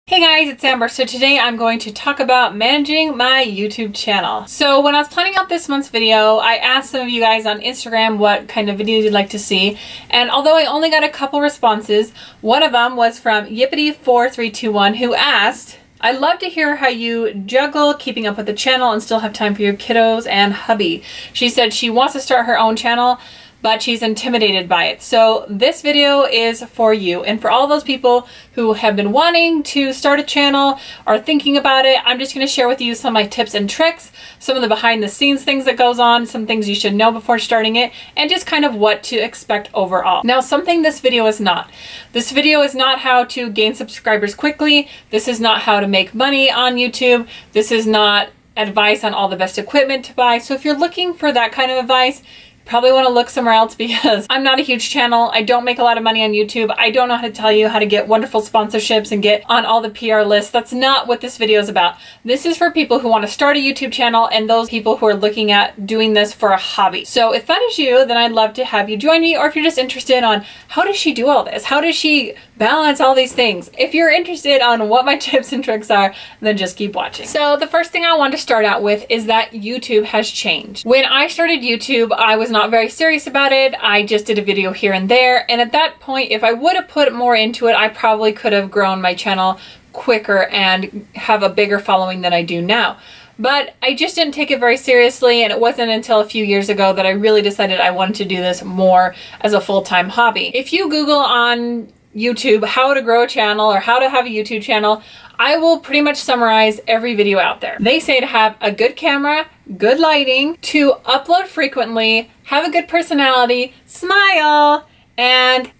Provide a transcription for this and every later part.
Hey guys, it's Amber. So today I'm going to talk about managing my YouTube channel. So when I was planning out this month's video, I asked some of you guys on Instagram what kind of videos you'd like to see. And although I only got a couple responses, one of them was from Yippity4321 who asked, I'd love to hear how you juggle keeping up with the channel and still have time for your kiddos and hubby. She said she wants to start her own channel, but she's intimidated by it. So this video is for you and for all those people who have been wanting to start a channel or thinking about it. I'm just going to share with you some of my tips and tricks, some of the behind the scenes things that goes on, some things you should know before starting it, and just kind of what to expect overall. Now, something this video is not. This video is not how to gain subscribers quickly. This is not how to make money on YouTube. This is not advice on all the best equipment to buy. So if you're looking for that kind of advice, probably want to look somewhere else because I'm not a huge channel. I don't make a lot of money on YouTube. I don't know how to tell you how to get wonderful sponsorships and get on all the PR lists. That's not what this video is about. This is for people who want to start a YouTube channel and those people who are looking at doing this for a hobby. So if that is you, then I'd love to have you join me, or if you're just interested on how does she do all this? How does she balance all these things? If you're interested on what my tips and tricks are, then just keep watching. So the first thing I want to start out with is that YouTube has changed. When I started YouTube, I was not very serious about it. I just did a video here and there. And at that point, if I would have put more into it, I probably could have grown my channel quicker and have a bigger following than I do now. But I just didn't take it very seriously, and it wasn't until a few years ago that I really decided I wanted to do this more as a full-time hobby. If you Google on YouTube how to grow a channel or how to have a YouTube channel, I will pretty much summarize every video out there. They say to have a good camera, good lighting, to upload frequently, have a good personality, smile, and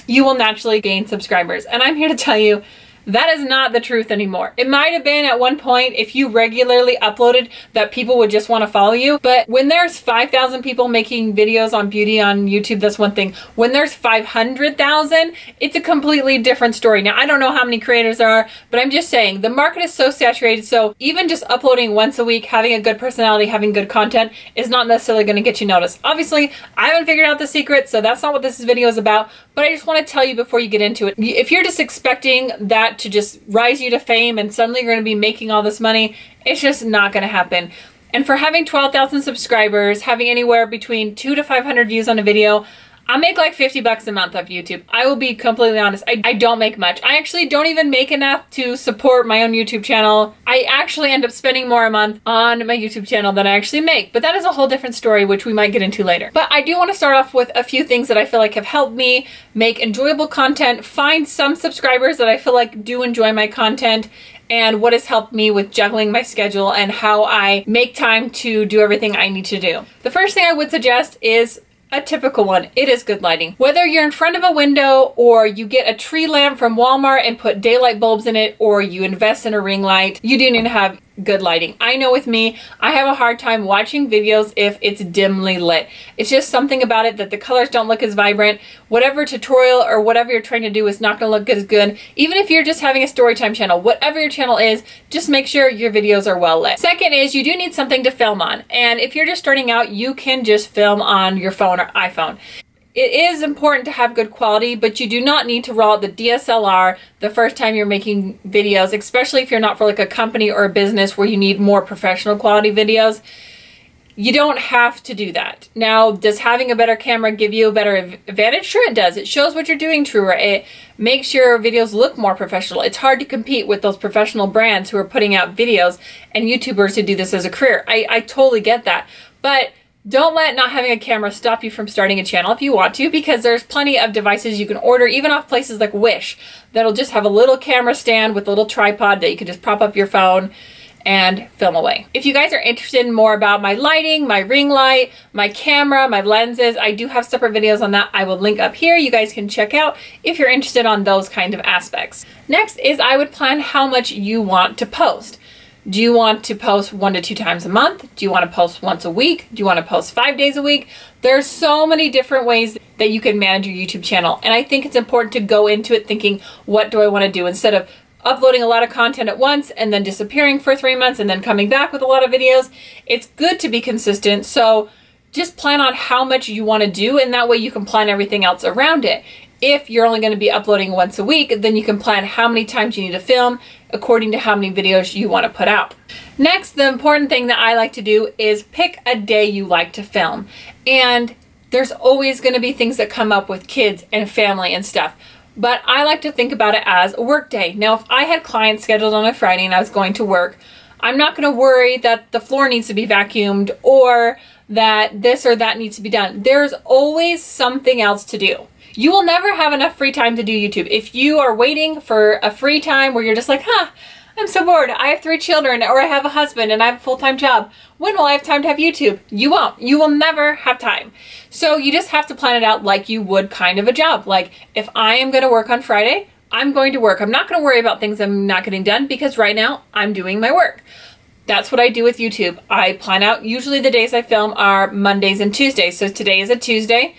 you will naturally gain subscribers. And I'm here to tell you, that is not the truth anymore. It might have been at one point if you regularly uploaded that people would just want to follow you. But when there's 5,000 people making videos on beauty on YouTube, that's one thing. When there's 500,000, it's a completely different story. Now, I don't know how many creators there are, but I'm just saying the market is so saturated. So even just uploading once a week, having a good personality, having good content is not necessarily going to get you noticed. Obviously, I haven't figured out the secret, so that's not what this video is about. But I just want to tell you before you get into it, if you're just expecting that to just rise you to fame and suddenly you're going to be making all this money, it's just not going to happen. And for having 12,000 subscribers, having anywhere between 200 to 500 views on a video, I make like 50 bucks a month off YouTube. I will be completely honest. I don't make much. I actually don't even make enough to support my own YouTube channel. I actually end up spending more a month on my YouTube channel than I actually make. But that is a whole different story, which we might get into later. But I do want to start off with a few things that I feel like have helped me make enjoyable content, find some subscribers that I feel like do enjoy my content, and what has helped me with juggling my schedule and how I make time to do everything I need to do. The first thing I would suggest is a typical one. It is good lighting. Whether you're in front of a window or you get a tree lamp from Walmart and put daylight bulbs in it, or you invest in a ring light, you do need to have good lighting. I know with me, I have a hard time watching videos if it's dimly lit. It's just something about it that the colors don't look as vibrant. Whatever tutorial or whatever you're trying to do is not going to look as good. Even if you're just having a story time channel, whatever your channel is, just make sure your videos are well lit. Second is you do need something to film on. And if you're just starting out, you can just film on your phone or iPhone. It is important to have good quality, but you do not need to roll out the DSLR the first time you're making videos, especially if you're not for like a company or a business where you need more professional quality videos. You don't have to do that. Now, does having a better camera give you a better advantage? Sure it does. It shows what you're doing truer. It makes your videos look more professional. It's hard to compete with those professional brands who are putting out videos and YouTubers who do this as a career. I totally get that. But don't let not having a camera stop you from starting a channel if you want to, because there's plenty of devices you can order, even off places like Wish, that'll just have a little camera stand with a little tripod that you can just prop up your phone and film away. If you guys are interested in more about my lighting, my ring light, my camera, my lenses, I do have separate videos on that. I will link up here. You guys can check out if you're interested on those kind of aspects. Next is I would plan how much you want to post. Do you want to post 1 to 2 times a month? Do you want to post once a week? Do you want to post 5 days a week? There's so many different ways that you can manage your YouTube channel. And I think it's important to go into it thinking, what do I want to do? Instead of uploading a lot of content at once and then disappearing for 3 months and then coming back with a lot of videos. It's good to be consistent. So just plan on how much you want to do, and that way you can plan everything else around it. If you're only going to be uploading once a week, then you can plan how many times you need to film according to how many videos you want to put out. Next, the important thing that I like to do is pick a day you like to film. And there's always going to be things that come up with kids and family and stuff. But I like to think about it as a work day. Now, if I had clients scheduled on a Friday and I was going to work, I'm not going to worry that the floor needs to be vacuumed or that this or that needs to be done. There's always something else to do. You will never have enough free time to do YouTube. If you are waiting for a free time where you're just like, I'm so bored. I have 3 children, or I have a husband and I have a full-time job. When will I have time to have YouTube? You won't. You will never have time. So you just have to plan it out like you would kind of a job. Like, if I am going to work on Friday, I'm going to work. I'm not going to worry about things I'm not getting done because right now I'm doing my work. That's what I do with YouTube. I plan out, usually the days I film are Mondays and Tuesdays. So today is a Tuesday.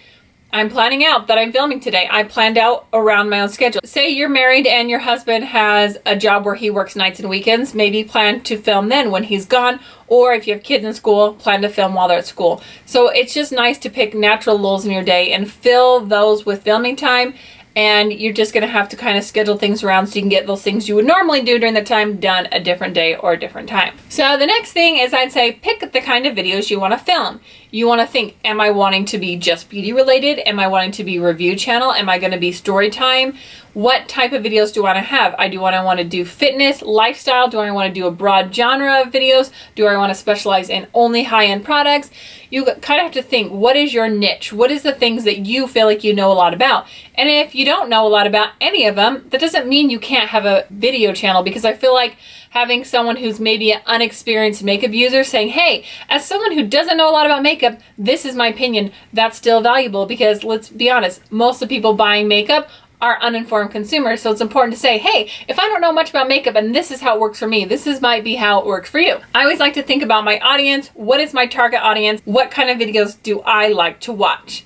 I'm planning out that I'm filming today. I planned out around my own schedule. Say you're married and your husband has a job where he works nights and weekends. Maybe plan to film then when he's gone. Or if you have kids in school, plan to film while they're at school. So it's just nice to pick natural lulls in your day and fill those with filming time. And you're just going to have to kind of schedule things around so you can get those things you would normally do during the time done a different day or a different time. So the next thing is I'd say pick the kind of videos you want to film. You want to think, am I wanting to be just beauty related? Am I wanting to be review channel? Am I going to be story time? What type of videos do I want to have? Do I want to do fitness, lifestyle? Do I want to do a broad genre of videos? Do I want to specialize in only high-end products? You kind of have to think, what is your niche? What is the things that you feel like you know a lot about? And if you don't know a lot about any of them, that doesn't mean you can't have a video channel, because I feel like having someone who's maybe an unexperienced makeup user saying, hey, as someone who doesn't know a lot about makeup, this is my opinion, that's still valuable, because let's be honest, most of the people buying makeup are uninformed consumers. So it's important to say, hey, if I don't know much about makeup and this is how it works for me, might be how it works for you. I always like to think about my audience. What is my target audience? What kind of videos do I like to watch?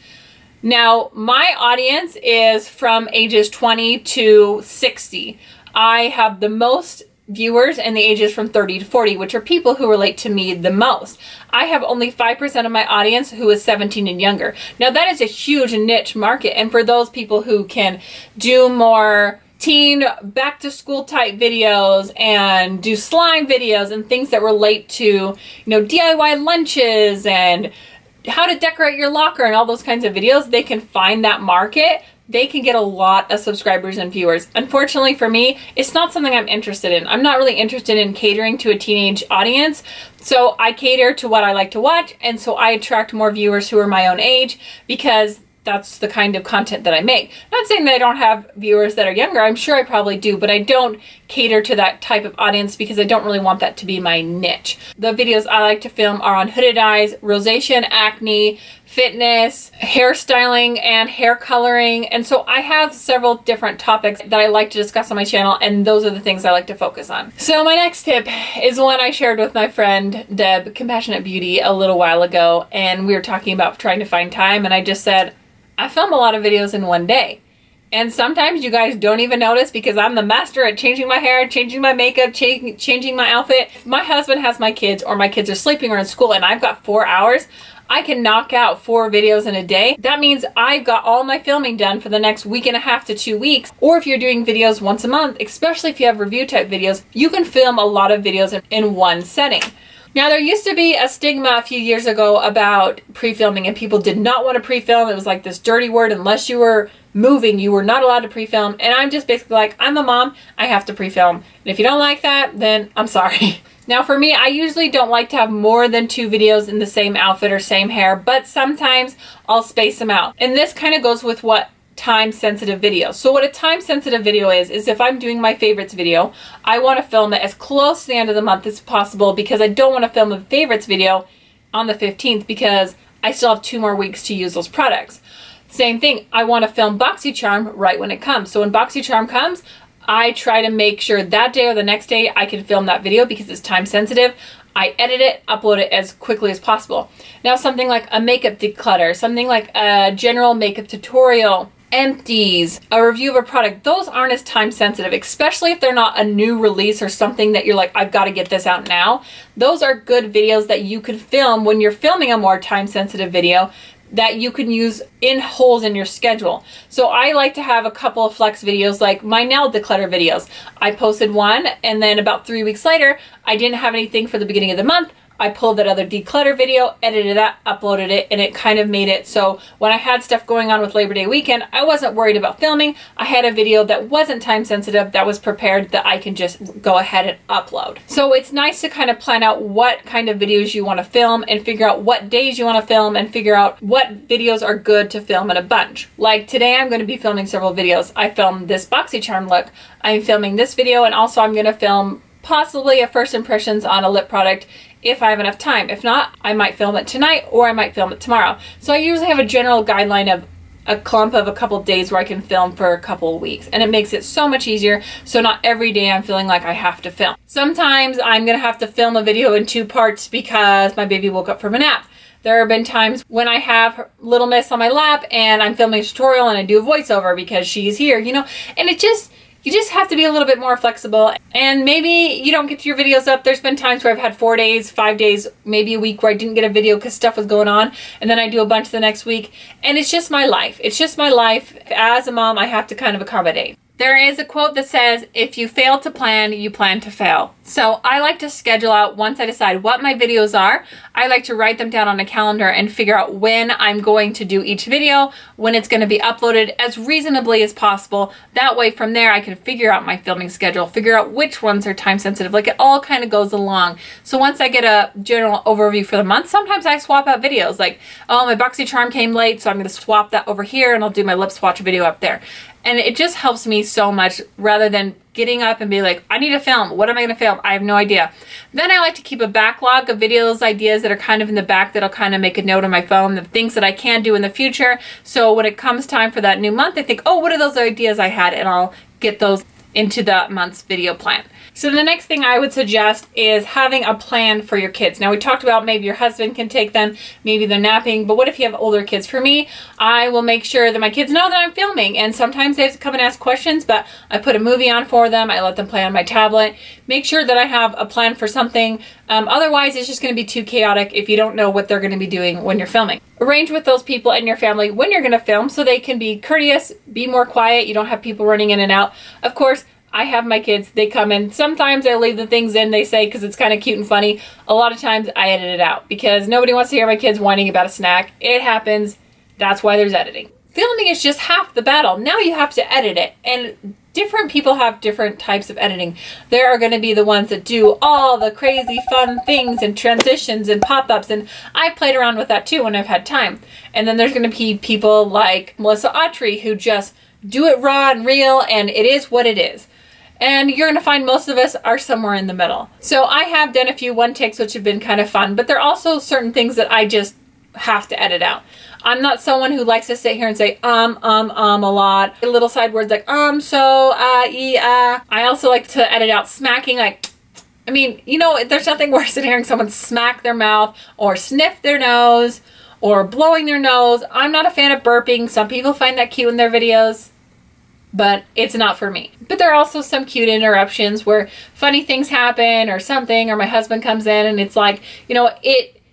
Now, my audience is from ages 20 to 60. I have the most viewers in the ages from 30 to 40, which are people who relate to me the most. I have only 5% of my audience who is 17 and younger. Now that is a huge niche market, and for those people who can do more teen back to school type videos and do slime videos and things that relate to, DIY lunches and how to decorate your locker and all those kinds of videos, they can find that market. They can get a lot of subscribers and viewers. Unfortunately for me, it's not something I'm interested in. I'm not really interested in catering to a teenage audience. So I cater to what I like to watch, and so I attract more viewers who are my own age, because that's the kind of content that I make. Not saying that I don't have viewers that are younger. I'm sure I probably do, but I don't cater to that type of audience because I don't really want that to be my niche. The videos I like to film are on hooded eyes, rosacea, acne, fitness, hairstyling, and hair coloring. And so I have several different topics that I like to discuss on my channel, and those are the things I like to focus on. So my next tip is one I shared with my friend Deb, Compassionate Beauty, a little while ago, and we were talking about trying to find time, and I just said, I film a lot of videos in one day. And sometimes you guys don't even notice because I'm the master at changing my hair, changing my makeup, changing my outfit. If my husband has my kids, or my kids are sleeping or in school, and I've got 4 hours, I can knock out 4 videos in a day. That means I've got all my filming done for the next week and a half to 2 weeks. Or if you're doing videos once a month, especially if you have review type videos, you can film a lot of videos in one setting. Now, there used to be a stigma a few years ago about pre-filming, and people did not want to pre-film. It was like this dirty word. Unless you were moving, you were not allowed to pre-film. And I'm just basically like, I'm a mom, I have to pre-film. And if you don't like that, then I'm sorry. Now for me, I usually don't like to have more than 2 videos in the same outfit or same hair, but sometimes I'll space them out. And this kind of goes with what time-sensitive video. So what a time-sensitive video is if I'm doing my favorites video, I want to film it as close to the end of the month as possible, because I don't want to film a favorites video on the 15th because I still have 2 more weeks to use those products. Same thing, I want to film Boxy Charm right when it comes. So when Boxy Charm comes, I try to make sure that day or the next day I can film that video because it's time sensitive. I edit it, upload it as quickly as possible. Now something like a makeup declutter, something like a general makeup tutorial, empties, a review of a product, those aren't as time sensitive, especially if they're not a new release or something that you're like, I've got to get this out now. Those are good videos that you could film when you're filming a more time sensitive video, that you can use in holes in your schedule. So I like to have a couple of flex videos, like my nail declutter videos. I posted one, and then about 3 weeks later, I didn't have anything for the beginning of the month. I pulled that other declutter video, edited that, uploaded it, and it kind of made it so when I had stuff going on with Labor Day weekend, I wasn't worried about filming. I had a video that wasn't time sensitive, that was prepared, that I can just go ahead and upload. So it's nice to kind of plan out what kind of videos you want to film and figure out what days you want to film and figure out what videos are good to film in a bunch. Like today, I'm going to be filming several videos. I filmed this Boxy charm look. I'm filming this video, and also I'm going to film possibly a first impressions on a lip product if I have enough time. If not, I might film it tonight or I might film it tomorrow. So I usually have a general guideline of a clump of a couple days where I can film for a couple of weeks, and it makes it so much easier. So not every day I'm feeling like I have to film. Sometimes I'm gonna have to film a video in 2 parts because my baby woke up from a nap. There have been times when I have Little Miss on my lap and I'm filming a tutorial and I do a voiceover because she's here, you know, and you just have to be a little bit more flexible, and maybe you don't get your videos up. There's been times where I've had 4 days, 5 days, maybe a week where I didn't get a video because stuff was going on, and then I do a bunch the next week, and it's just my life. It's just my life. As a mom, I have to kind of accommodate. There is a quote that says, if you fail to plan, you plan to fail. So I like to schedule out, once I decide what my videos are, I like to write them down on a calendar and figure out when I'm going to do each video, when it's going to be uploaded as reasonably as possible. That way from there I can figure out my filming schedule, figure out which ones are time sensitive. Like it all kind of goes along. So once I get a general overview for the month, sometimes I swap out videos. Like, oh, my Boxy charm came late, so I'm going to swap that over here and I'll do my lip swatch video up there. And it just helps me so much rather than getting up and be like, I need to film. What am I going to film? I have no idea. Then I like to keep a backlog of videos, ideas that are kind of in the back that I'll kind of make a note on my phone, the things that I can do in the future. So when it comes time for that new month, I think, oh, what are those ideas I had? And I'll get those into the month's video plan. So the next thing I would suggest is having a plan for your kids. Now we talked about maybe your husband can take them, maybe they're napping, but what if you have older kids? For me, I will make sure that my kids know that I'm filming, and sometimes they have to come and ask questions, but I put a movie on for them, I let them play on my tablet, make sure that I have a plan for something. Otherwise it's just going to be too chaotic if you don't know what they're going to be doing when you're filming. Arrange with those people in your family when you're going to film so they can be courteous, be more quiet, you don't have people running in and out. Of course, I have my kids, they come in. Sometimes I leave the things in, they say, because it's kind of cute and funny. A lot of times I edit it out because nobody wants to hear my kids whining about a snack. It happens. That's why there's editing. Filming is just half the battle. Now you have to edit it. And different people have different types of editing. There are going to be the ones that do all the crazy fun things and transitions and pop-ups, and I played around with that too when I've had time. And then there's going to be people like Melissa Autry who just do it raw and real, and it is what it is. And you're going to find most of us are somewhere in the middle. So I have done a few one-takes which have been kind of fun, but there are also certain things that I just have to edit out. I'm not someone who likes to sit here and say a lot. Little side words like so, I also like to edit out smacking, like, I mean, you know, there's nothing worse than hearing someone smack their mouth or sniff their nose or blowing their nose. I'm not a fan of burping. Some people find that cute in their videos, but it's not for me. But there are also some cute interruptions where funny things happen or something, or my husband comes in and it's like, you know,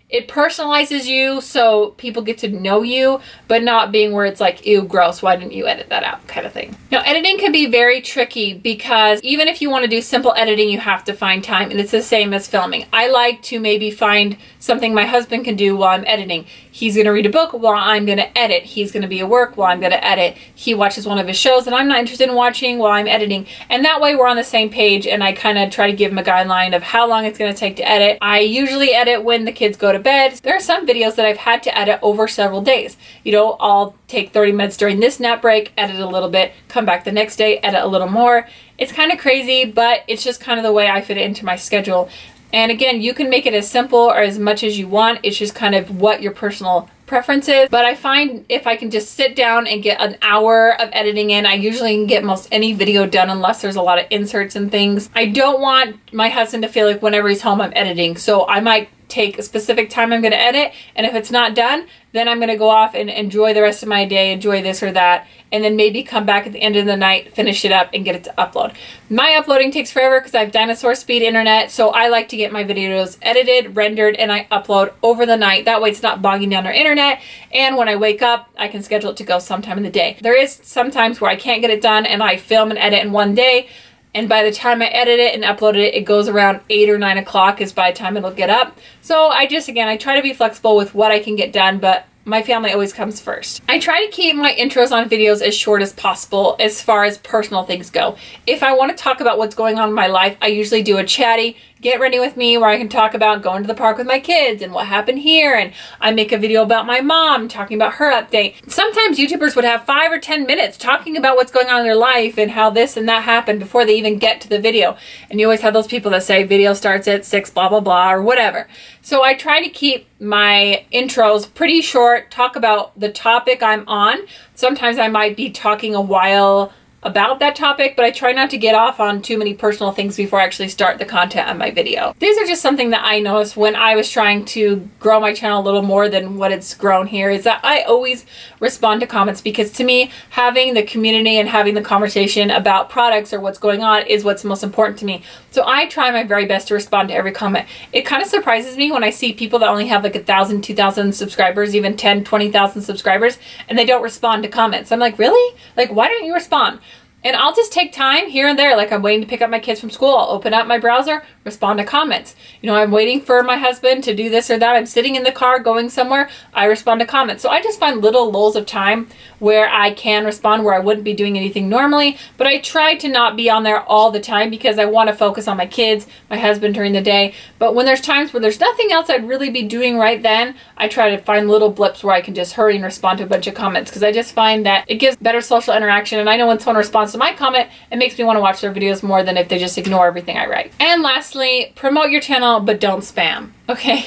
it personalizes you so people get to know you, but not being where it's like, ew, gross, why didn't you edit that out kind of thing. Now, editing can be very tricky because even if you want to do simple editing, you have to find time, and it's the same as filming. I like to maybe find something my husband can do while I'm editing. He's going to read a book while I'm going to edit. He's going to be at work while I'm going to edit. He watches one of his shows that I'm not interested in watching while I'm editing. And that way we're on the same page, and I kind of try to give him a guideline of how long it's going to take to edit. I usually edit when the kids go to bed. There are some videos that I've had to edit over several days. You know, I'll take 30 minutes during this nap break, edit a little bit, come back the next day, edit a little more. It's kind of crazy, but it's just kind of the way I fit it into my schedule. And again, you can make it as simple or as much as you want. It's just kind of what your personal preference is. But I find if I can just sit down and get an hour of editing in, I usually can get most any video done unless there's a lot of inserts and things. I don't want my husband to feel like whenever he's home I'm editing. So I might take a specific time I'm going to edit, and if it's not done, then I'm going to go off and enjoy the rest of my day, enjoy this or that, and then maybe come back at the end of the night, finish it up, and get it to upload. My uploading takes forever because I have dinosaur speed internet, so I like to get my videos edited, rendered, and I upload over the night. That way it's not bogging down our internet, and when I wake up, I can schedule it to go sometime in the day. There is sometimes where I can't get it done, and I film and edit in one day, and by the time I edit it and upload it, it goes around 8 or 9 o'clock is by the time it'll get up. So I try to be flexible with what I can get done, but my family always comes first. I try to keep my intros on videos as short as possible as far as personal things go. If I want to talk about what's going on in my life, I usually do a chatty, get ready with me where I can talk about going to the park with my kids and what happened here, and I make a video about my mom talking about her update. Sometimes YouTubers would have 5 or 10 minutes talking about what's going on in their life and how this and that happened before they even get to the video. And you always have those people that say video starts at 6 blah blah blah or whatever. So I try to keep my intros pretty short, talk about the topic I'm on. Sometimes I might be talking a while about that topic, but I try not to get off on too many personal things before I actually start the content on my video. These are just something that I noticed when I was trying to grow my channel a little more than what it's grown here, is that I always respond to comments, because to me, having the community and having the conversation about products or what's going on is what's most important to me. So I try my very best to respond to every comment. It kind of surprises me when I see people that only have like 1,000, 2,000 subscribers, even 10, 20,000 subscribers, and they don't respond to comments. I'm like, really? Like, why don't you respond? And I'll just take time here and there, like I'm waiting to pick up my kids from school, I'll open up my browser, respond to comments. You know, I'm waiting for my husband to do this or that, I'm sitting in the car going somewhere, I respond to comments. So I just find little lulls of time where I can respond, where I wouldn't be doing anything normally, but I try to not be on there all the time because I want to focus on my kids, my husband during the day. But when there's times where there's nothing else I'd really be doing right then, I try to find little blips where I can just hurry and respond to a bunch of comments, because I just find that it gives better social interaction, and I know when someone responds to my comment, it makes me want to watch their videos more than if they just ignore everything I write. And lastly, promote your channel, but don't spam. Okay,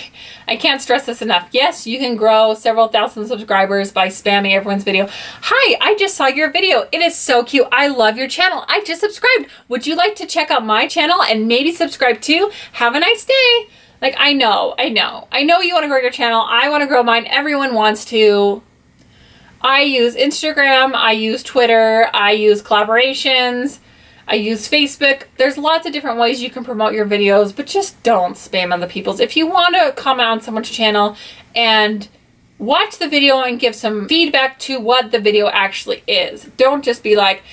I can't stress this enough. Yes, you can grow several thousand subscribers by spamming everyone's video. Hi, I just saw your video. It is so cute. I love your channel. I just subscribed. Would you like to check out my channel and maybe subscribe too? Have a nice day. Like, I know you want to grow your channel. I want to grow mine. Everyone wants to. I use Instagram, I use Twitter, I use collaborations, I use Facebook. There's lots of different ways you can promote your videos, but just don't spam other people's. If you want to comment on someone's channel and watch the video and give some feedback to what the video actually is. Don't just be like,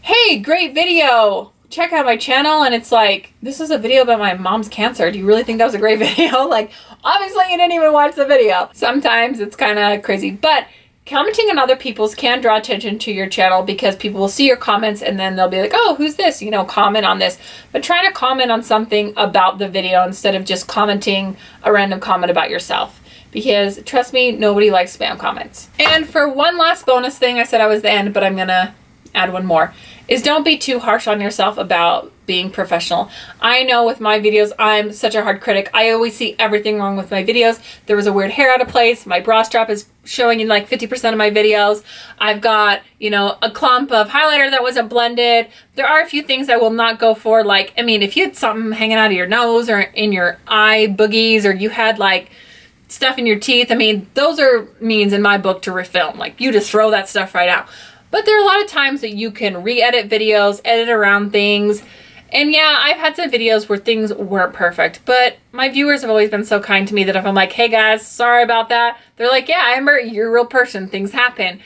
hey, great video, check out my channel, and it's like, this is a video about my mom's cancer. Do you really think that was a great video? Like, obviously you didn't even watch the video. Sometimes it's kind of crazy, but commenting on other people's can draw attention to your channel, because people will see your comments and then they'll be like, oh, who's this? You know, comment on this. But try to comment on something about the video instead of just commenting a random comment about yourself. Because trust me, nobody likes spam comments. And for one last bonus thing, I said I was the end, but I'm gonna add one more, is don't be too harsh on yourself about being professional. I know with my videos, I'm such a hard critic. I always see everything wrong with my videos. There was a weird hair out of place. My bra strap is showing in like 50% of my videos. I've got, you know, a clump of highlighter that wasn't blended. There are a few things I will not go for. Like, I mean, if you had something hanging out of your nose or in your eye boogies, or you had like stuff in your teeth, I mean, those are means in my book to refilm. Like, you just throw that stuff right out. But there are a lot of times that you can re-edit videos, edit around things. And yeah, I've had some videos where things weren't perfect, but my viewers have always been so kind to me that if I'm like, hey guys, sorry about that, they're like, yeah, I remember, you're a real person, things happen.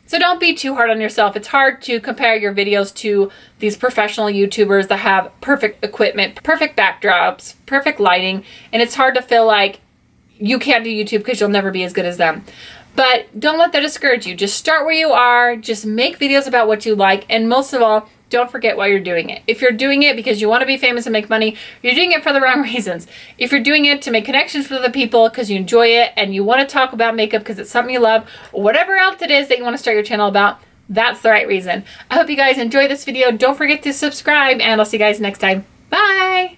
So don't be too hard on yourself. It's hard to compare your videos to these professional YouTubers that have perfect equipment, perfect backdrops, perfect lighting, and it's hard to feel like you can't do YouTube because you'll never be as good as them. But don't let that discourage you. Just start where you are, just make videos about what you like, and most of all, don't forget why you're doing it. If you're doing it because you want to be famous and make money, you're doing it for the wrong reasons. If you're doing it to make connections with other people because you enjoy it and you want to talk about makeup because it's something you love, or whatever else it is that you want to start your channel about, that's the right reason. I hope you guys enjoy this video. Don't forget to subscribe, and I'll see you guys next time. Bye!